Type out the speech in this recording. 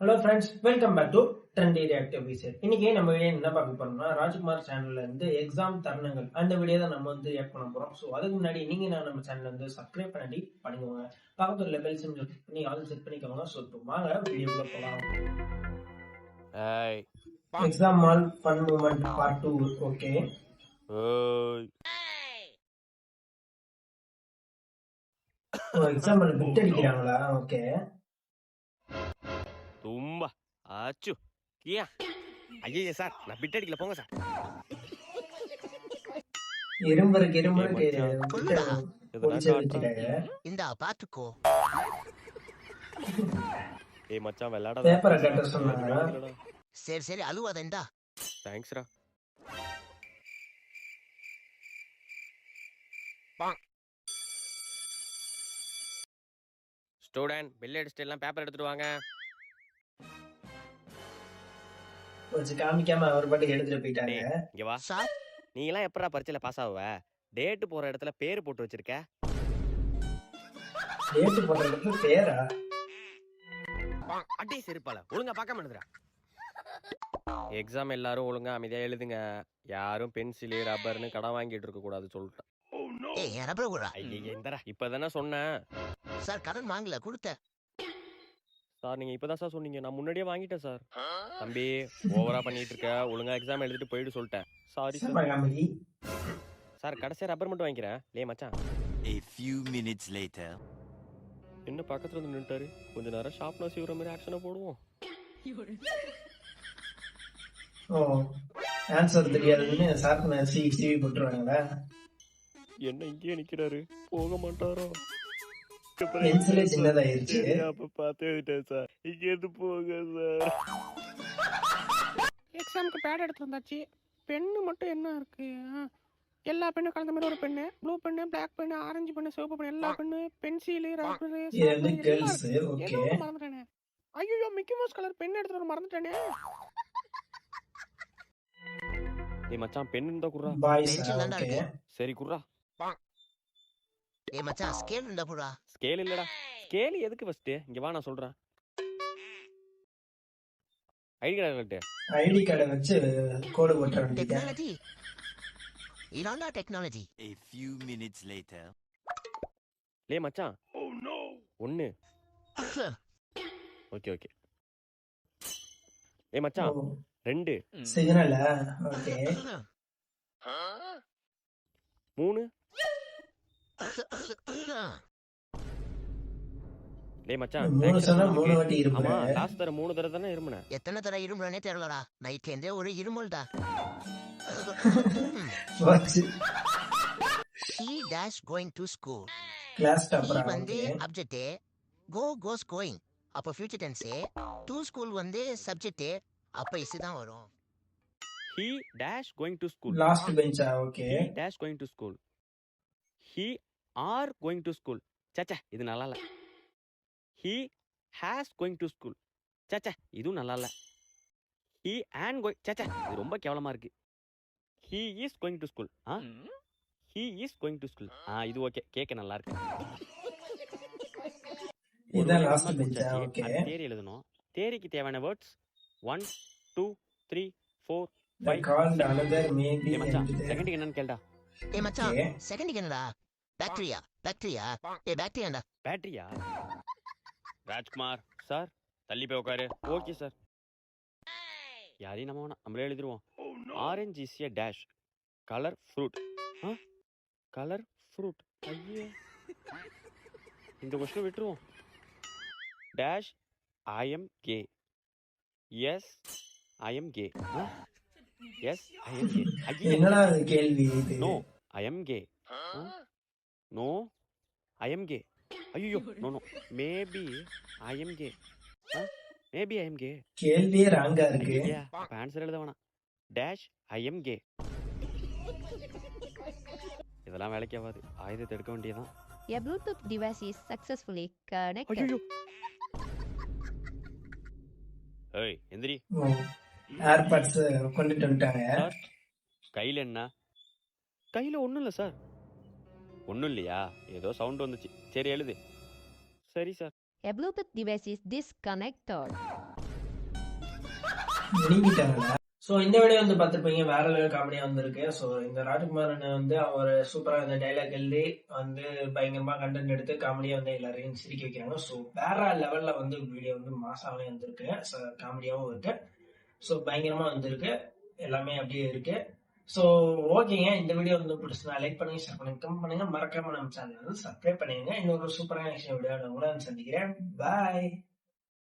Hello friends, welcome back to trendy reactive விசேட். இன்னைக்கு நம்ம வீடியோ என்ன பார்க்க போறோம்னா, ராஜ்குமார் சேனல்ல இருந்து எக்ஸாம் தருணங்கள் அந்த வீடியோ தான் நம்ம ரியாக்ட் பண்ண போறோம். ஸோ அதுக்கு முன்னாடி நீங்க நம்ம சேனல் வந்து சப்ஸ்கிரைப் பண்ணி பண்ணிக்கோங்க. பக்கத்துல பெல் சிம்பிள் கிளிக் பண்ணி ஆல் செட் பண்ணிக்கோங்க. ஸோ இப்போ வாங்க வீடியோக்குள்ள போகலாம். Exam all fun moment part 2. Okay, exam bit அடிக்கிறாங்களா? ஓகே, தும்பா ஆச்சு கியா. ஐயே சார், நான் பிட் அடிக்கல, போங்க சார். இரும்பருக்கு இந்த பாத்துக்கோ. ஏய் மச்சான், விளையாடாத. பேப்பரை கட்ட சொன்னாங்க. சரி சரி, அழுவாதேண்டா. தேங்க்ஸ்ரா. ஸ்டூடண்ட், பெல் அடிச்சிட்டு எல்லாம் பேப்பர் எடுத்துட்டு வாங்க. கொஞ்சம் காமிக்காம அவர் பாட்டுக்கு எடுத்துட்டு போயிட்டாங்க. இங்க வா சார், நீ எல்லாம் எப்படா பரீட்சையில பாஸ் ஆகுவ? டேட் போற இடத்துல பேர் போட்டு வச்சிருக்க. டேட் போற இடத்துல பேரா? அடி செருப்பால, ஒழுங்கா பார்க்காம எழுதுறா. எக்ஸாம் எல்லாரும் ஒழுங்கா அமைதியா எழுதுங்க. யாரும் பென்சிலு ரப்பர்னு கடன் வாங்கிட்டு இருக்க கூடாது சொல்லிட்டேன். ஏய் ரப்பர் குடுடா. ஐயே இந்தடா, இப்பதானே சொன்னேன். சார் கடன் வாங்கல, கொடுத்தேன். சார் நீங்க இப்பதான் சார் சொன்னீங்க, நான் முன்னாடியே வாங்கிட்டேன் சார். தம்பி, ஓவரா பண்ணிட்டு இருக்க, ஒழுங்கா எக்ஸாம் எழுதிட்டு போயிட்டு சொல்லிட்டேன். Sorry sir. சார் கடைசியா ரப்பர் மட்டும் வாங்கிக்கிறேன். லே மச்சான். A few minutes later. என்ன பக்கத்துல வந்து நின்னுட்டாரு? கொஞ்ச நேரம் ஷார்ப்னஸ் இவர மாதிரி ஆக்ஷனை போடுவோம். ஓ, ஆன்சர் தெரியாதுன்னு ஷார்ப்னஸ் சிவி போட்டுருவாங்களா? என்ன இங்கே நிக்கிறாரு? போக மாட்டாரோ? பென்சிலே சின்னதாயிருச்சு. அப்ப பார்த்து எழுதிட்டேன் சார். இங்க இருந்து போங்க சார். எக்ஸாமுக்கு பேட் எடுத்து வந்தாச்சு. பென்னு மட்டும் என்ன இருக்கு? எல்லா பெண்ணும் கலந்த மாதிரி ஒரு பெண்ணு, ப்ளூ பெண்ணு, பிளாக் பெண்ணு, ஆரஞ்சு பெண்ணு, சிவப்பு பெண்ணு, எல்லா பெண்ணு, பென்சிலு, ரப்பர், மறந்துட்டேனே. ஐயோ, மிக்கி மவுஸ் கலர் பென் எடுத்துட்டு வர மறந்துட்டேனே. டேய் மச்சான், பென் இருந்தா குறா. பென்சில் தான்டா இருக்கு. சரி குறா. ஏய் மச்சான், ஸ்கேல் இருந்தா போடா. ஸ்கேல் இல்லடா. ஸ்கேல் எதுக்கு ஃபர்ஸ்ட்? இங்க வா, நான் சொல்றேன். ஐடி கார்டை வச்சு கோடு போட்ட வேண்டியது. டெக்னாலஜி இதான்டா technology. A few minutes later. லே மச்சான். ஒன்னு. ஓகே. ஏய் மச்சான், 2 சிக்னலா? ஓகே. 3. டேய் மச்சான், 3 சொன்னா 3 வாட்டி இருமுற. ஆமா, லாஸ்ட் தர 3 தடவை தானே இருமுன. எத்தனை தடவை இருமுறனே தெரியலடா. நைட்ல இருந்தே ஒரு இருமல்டா. Watch. He dash going to school. Class He டாப்பரா? வந்து object, goes going. அப்ப future tense. to school வந்து subject. அப்ப இஸ் தான் வரும். He dash going to school. Last பெஞ்சா? Okay. He dash going to school. He are going to school. சச்சா, இது நல்லா இல்ல. He has going to school. சச்சா, இதுவும் நல்லா இல்ல. He and going. சச்சா, இது ரொம்ப கேவலமா இருக்கு. He is going to school. He is going to school. இது ஓகே, கேக்க நல்லா இருக்கு. இதான் லாஸ்ட் பெஞ்சா? ஓகே. தியரி எழுதணும். தியரிக்கு தேவையான words 1 2 3 4 5. called another maybe. Second என்னன்னு கேளுடா. ஏய் மச்சான், செகண்ட் என்னடா? பாக்டீரியா. ஏய் பாக்டீரியாடா. பேட்டரியா? ராஜ்குமார் சார், தள்ளி போய் உட்காரு. Okay sir. யாரையும் நம்மளே எழுதிருவோம். Orange is a dash colour fruit. Colour fruit. ஐயே, இந்த கொஸ்டின் விட்டுருவோம். Dash I am K. Yes I am K. Yes I am K. என்னடா கேள்வி இது? No I am K. No I am K. ஐயோ, no maybe I am K. Maybe I am K. கேள்வியே ராங்கா இருக்கு. ஆன்சர் எழுத வேணாம். Dash I am K. இதெல்லாம் வேலைக்கு ஆகாது. ஆயுதத்தை எடுக்க வேண்டியதான். Your Bluetooth device is successfully connected. ஐயோ, ஏய் எந்திரி. ஏர்பாட்ஸ் கொண்டுட்டு வந்துட்டாங்க. கையில என்ன? கையில ஒண்ணும் இல்ல சார். ஒண்ணும் இல்லையா? ஏதோ சவுண்ட் வந்துச்சு. சரி எழுது. சரி sir. A Bluetooth device is disconnected. முழுங்கிட்டாங்க. சோ இந்த வீடியோ வந்து பார்த்திருப்பீங்க, வேற லெவல் காமெடியா வந்திருக்கு. சோ இந்த ராஜ்குமார் அண்ணன் வந்து அவர் சூப்பரா இந்த டைலாக் எழுதி வந்து பயங்கரமா கண்டென்ட் எடுத்து காமெடியா வந்து எல்லாரையும் சிரிக்க வைக்கிறாங்க. சோ வேற லெவல்ல வந்து வீடியோ வந்து மாசாவே வந்திருக்கு, காமெடியாவும் இருக்கு. சோ பயங்கரமா வந்திருக்கு, எல்லாமே அப்படியே இருக்கு. சோ ஓகேங்க, இந்த வீடியோ வந்து பிடிச்சா லைக் பண்ணுங்க, ஷேர் பண்ணுங்க, கமெண்ட் பண்ணுங்க, மறக்காம நம்ம சேனல் வந்து சப்ஸ்கிரைப் பண்ணுங்க. இன்னொரு சூப்பரான வீடியோ உங்களை சந்திக்கிறேன். பாய்.